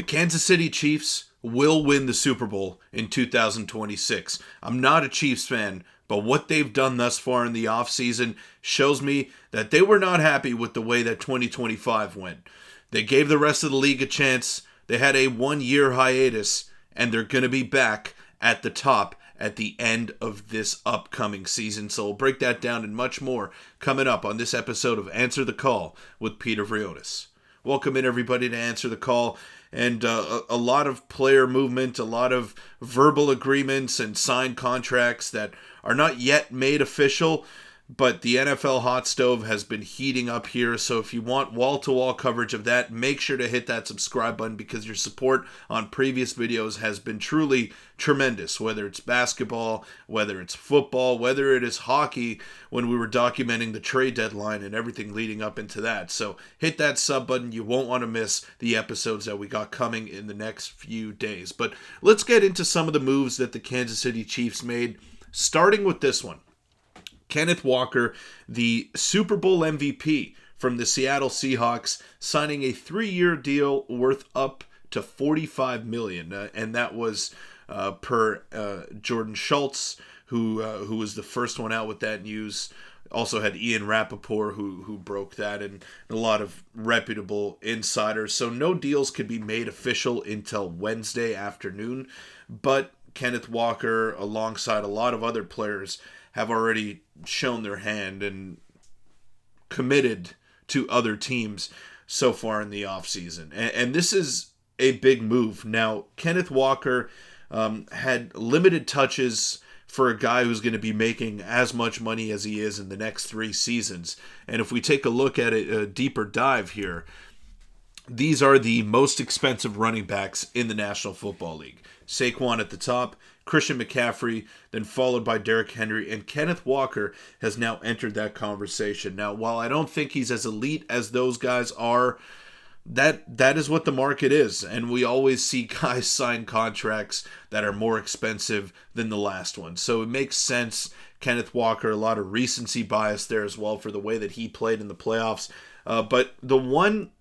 The Kansas City Chiefs will win the Super Bowl in 2026. I'm not a Chiefs fan, but what they've done thus far in the offseason shows me that they were not happy with the way that 2025 went. They gave the rest of the league a chance. They had a 1-year hiatus, and they're going to be back at the top at the end of this upcoming season. So we'll break that down and much more coming up on this episode of Answer the Call with Peter Vryonis. Welcome in, everybody, to Answer the Call. And a lot of player movement, a lot of verbal agreements and signed contracts that are not yet made official, but the NFL hot stove has been heating up here. So if you want wall-to-wall coverage of that, make sure to hit that subscribe button because your support on previous videos has been truly tremendous, whether it's basketball, whether it's football, whether it is hockey, when we were documenting the trade deadline and everything leading up into that. So hit that sub button. You won't want to miss the episodes that we got coming in the next few days. But let's get into some of the moves that the Kansas City Chiefs made, starting with this one. Kenneth Walker, the Super Bowl MVP from the Seattle Seahawks, signing a 3-year deal worth up to $45 million, and that was per Jordan Schultz, who was the first one out with that news. Also had Ian Rappaport, who broke that, and a lot of reputable insiders. So no deals could be made official until Wednesday afternoon, but Kenneth Walker, alongside a lot of other players, have already shown their hand and committed to other teams so far in the offseason. And this is a big move. Now, Kenneth Walker had limited touches for a guy who's going to be making as much money as he is in the next 3 seasons. And if we take a look at it, a deeper dive here, these are the most expensive running backs in the National Football League. Saquon at the top, Christian McCaffrey, then followed by Derrick Henry, and Kenneth Walker has now entered that conversation. Now, while I don't think he's as elite as those guys are, that is what the market is, and we always see guys sign contracts that are more expensive than the last one. So it makes sense. Kenneth Walker, a lot of recency bias there as well for the way that he played in the playoffs. But the one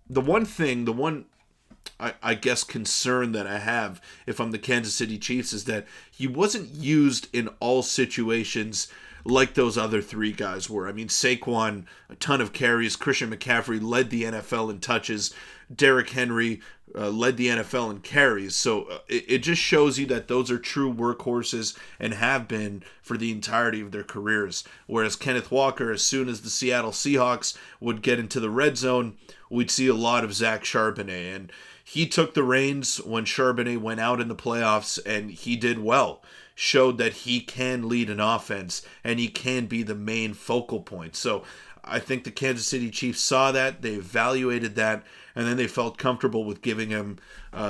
I guess concern that I have if I'm the Kansas City Chiefs is that he wasn't used in all situations like those other 3 guys were. I mean, Saquon, a ton of carries. Christian McCaffrey led the NFL in touches. Derrick Henry led the NFL in carries. So it just shows you that those are true workhorses and have been for the entirety of their careers. Whereas Kenneth Walker, as soon as the Seattle Seahawks would get into the red zone, we'd see a lot of Zach Charbonnet. And he took the reins when Charbonnet went out in the playoffs, and he did well. Showed that he can lead an offense, and he can be the main focal point. So I think the Kansas City Chiefs saw that, they evaluated that, and then they felt comfortable with giving him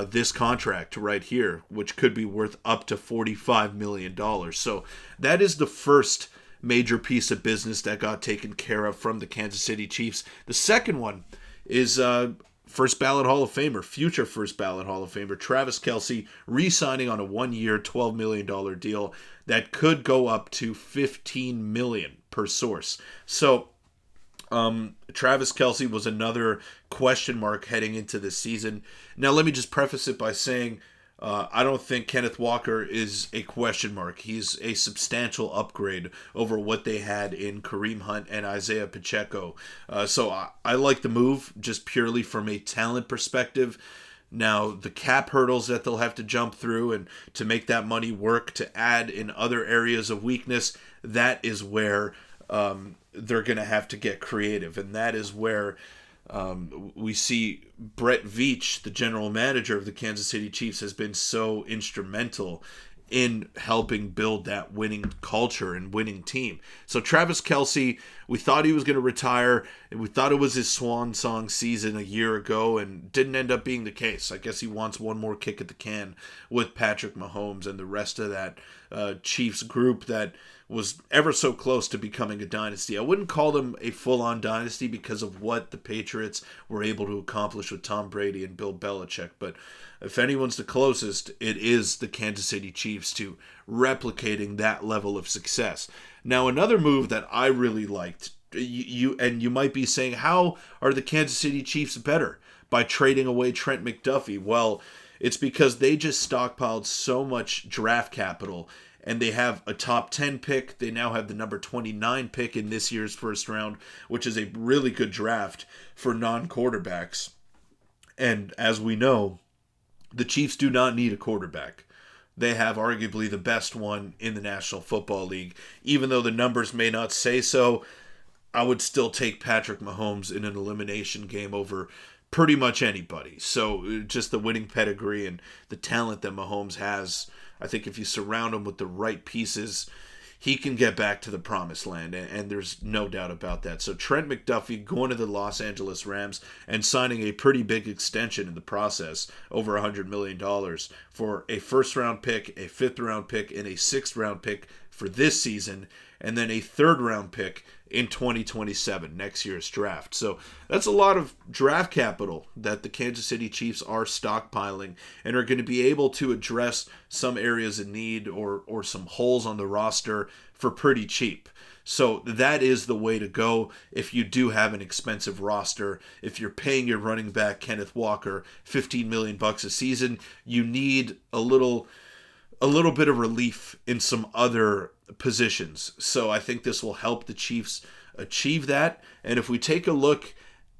this contract right here, which could be worth up to $45 million. So that is the first major piece of business that got taken care of from the Kansas City Chiefs. The second one is first ballot Hall of Famer, future first ballot Hall of Famer, Travis Kelce, re-signing on a 1-year, $12 million deal that could go up to $15 million per source. So Travis Kelce was another question mark heading into this season. Now, let me just preface it by saying I don't think Kenneth Walker is a question mark. He's a substantial upgrade over what they had in Kareem Hunt and Isaiah Pacheco. So I like the move just purely from a talent perspective. Now, the cap hurdles that they'll have to jump through and to make that money work, to add in other areas of weakness, that is where they're going to have to get creative. And that is where we see Brett Veach, the general manager of the Kansas City Chiefs, has been so instrumental in helping build that winning culture and winning team. So Travis Kelce, we thought he was going to retire, and we thought it was his swan song season a year ago, and didn't end up being the case. I guess he wants one more kick at the can with Patrick Mahomes and the rest of that Chiefs group that was ever so close to becoming a dynasty. I wouldn't call them a full-on dynasty because of what the Patriots were able to accomplish with Tom Brady and Bill Belichick, but if anyone's the closest, it is the Kansas City Chiefs to replicating that level of success. Now, another move that I really liked, you might be saying, how are the Kansas City Chiefs better? by trading away Trent McDuffie? Well, it's because they just stockpiled so much draft capital, and they have a top 10 pick. They now have the number 29 pick in this year's first round, which is a really good draft for non-quarterbacks. And as we know, the Chiefs do not need a quarterback. They have arguably the best one in the National Football League. Even though the numbers may not say so, I would still take Patrick Mahomes in an elimination game over pretty much anybody. So just the winning pedigree and the talent that Mahomes has, I think if you surround him with the right pieces, he can get back to the promised land, and there's no doubt about that. So Trent McDuffie going to the Los Angeles Rams and signing a pretty big extension in the process, over $100 million, for a first-round pick, a fifth-round pick, and a sixth-round pick for this season, and then a third-round pick in 2027, next year's draft. So that's a lot of draft capital that the Kansas City Chiefs are stockpiling and are going to be able to address some areas in need or some holes on the roster for pretty cheap. So that is the way to go if you do have an expensive roster. If you're paying your running back Kenneth Walker $15 million a season, you need a little bit of relief in some other positions. So I think this will help the Chiefs achieve that. And if we take a look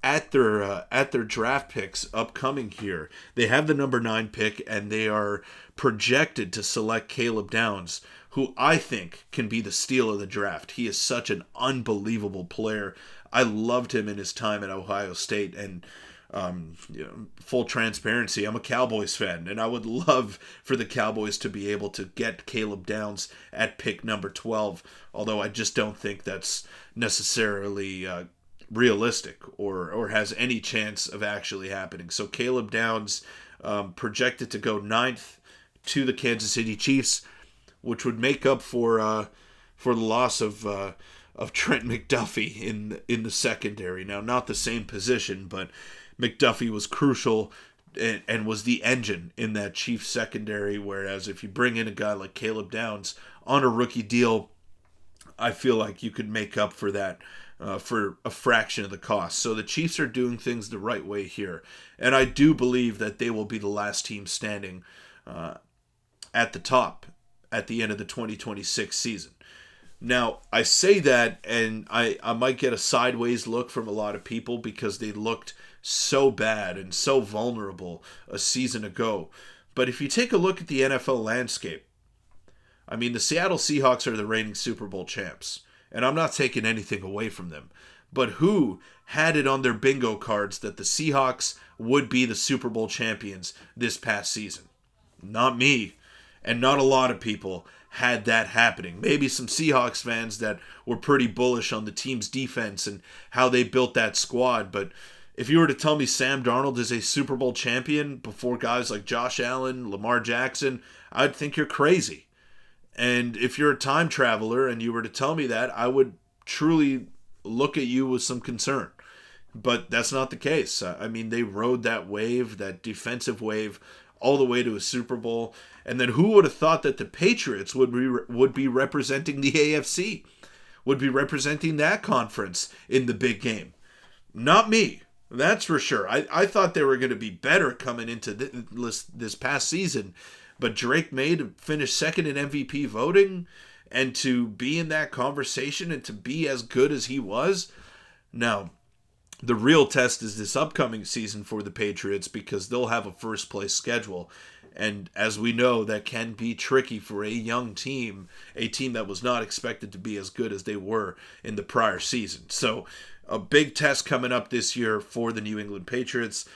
at their draft picks upcoming here, they have the number 9 pick, and they are projected to select Caleb Downs, who I think can be the steal of the draft. He is such an unbelievable player. I loved him in his time at Ohio State, and full transparency, I'm a Cowboys fan, and I would love for the Cowboys to be able to get Caleb Downs at pick number 12, although I just don't think that's necessarily realistic or has any chance of actually happening. So Caleb Downs projected to go 9th to the Kansas City Chiefs, which would make up for the loss of Trent McDuffie in the secondary. Now, not the same position, but McDuffie was crucial and was the engine in that Chiefs secondary, whereas if you bring in a guy like Caleb Downs on a rookie deal, I feel like you could make up for that for a fraction of the cost. So the Chiefs are doing things the right way here, and I do believe that they will be the last team standing at the top at the end of the 2026 season. Now, I say that, and I might get a sideways look from a lot of people because they looked so bad and so vulnerable a season ago. But if you take a look at the NFL landscape, I mean, the Seattle Seahawks are the reigning Super Bowl champs, and I'm not taking anything away from them. But who had it on their bingo cards that the Seahawks would be the Super Bowl champions this past season? Not me, and not a lot of people had that happening. Maybe some Seahawks fans that were pretty bullish on the team's defense and how they built that squad, but if you were to tell me Sam Darnold is a Super Bowl champion before guys like Josh Allen, Lamar Jackson, I'd think you're crazy. And if you're a time traveler and you were to tell me that, I would truly look at you with some concern. But that's not the case. I mean, they rode that wave, that defensive wave, all the way to a Super Bowl. And then who would have thought that the Patriots would be representing the AFC, would be representing that conference in the big game? Not me. That's for sure. I thought they were going to be better coming into this past season, but Drake May to finish second in MVP voting and to be in that conversation and to be as good as he was. Now, the real test is this upcoming season for the Patriots because they'll have a first place schedule. And as we know, that can be tricky for a young team, a team that was not expected to be as good as they were in the prior season. So a big test coming up this year for the New England Patriots.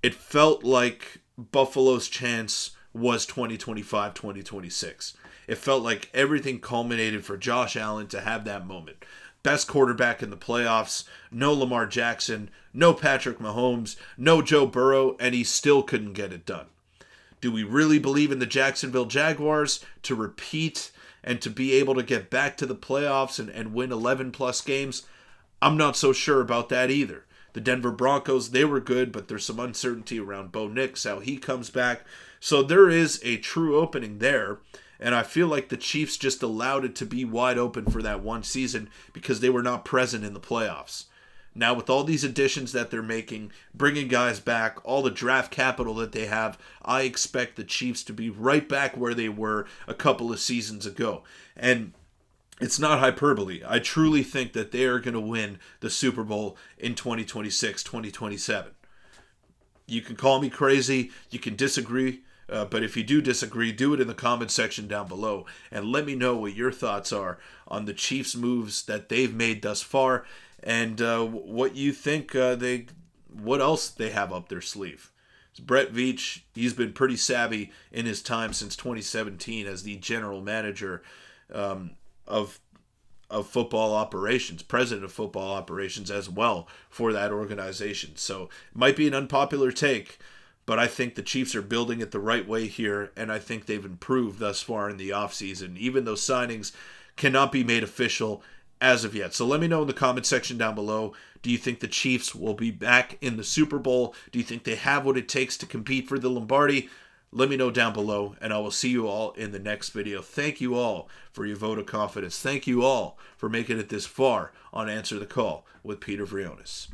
It felt like Buffalo's chance was 2025-2026. It felt like everything culminated for Josh Allen to have that moment. Best quarterback in the playoffs, no Lamar Jackson, no Patrick Mahomes, no Joe Burrow, and he still couldn't get it done. Do we really believe in the Jacksonville Jaguars to repeat and to be able to get back to the playoffs and win 11-plus games? I'm not so sure about that either. The Denver Broncos, they were good, but there's some uncertainty around Bo Nix, how he comes back. So there is a true opening there, and I feel like the Chiefs just allowed it to be wide open for that one season because they were not present in the playoffs. Now, with all these additions that they're making, bringing guys back, all the draft capital that they have, I expect the Chiefs to be right back where they were a couple of seasons ago. And it's not hyperbole. I truly think that they are going to win the Super Bowl in 2026, 2027. You can call me crazy. You can disagree. But if you do disagree, do it in the comment section down below. And let me know what your thoughts are on the Chiefs' moves that they've made thus far. And what you think what else they have up their sleeve. Brett Veach, he's been pretty savvy in his time since 2017 as the general manager of football operations, president of football operations as well for that organization. So it might be an unpopular take, but I think the Chiefs are building it the right way here, and I think they've improved thus far in the offseason, even though signings cannot be made official as of yet. So let me know in the comment section down below. Do you think the Chiefs will be back in the Super Bowl? Do you think they have what it takes to compete for the Lombardi? Let me know down below, and I will see you all in the next video. Thank you all for your vote of confidence. Thank you all for making it this far on Answer the Call with Peter Vryonis.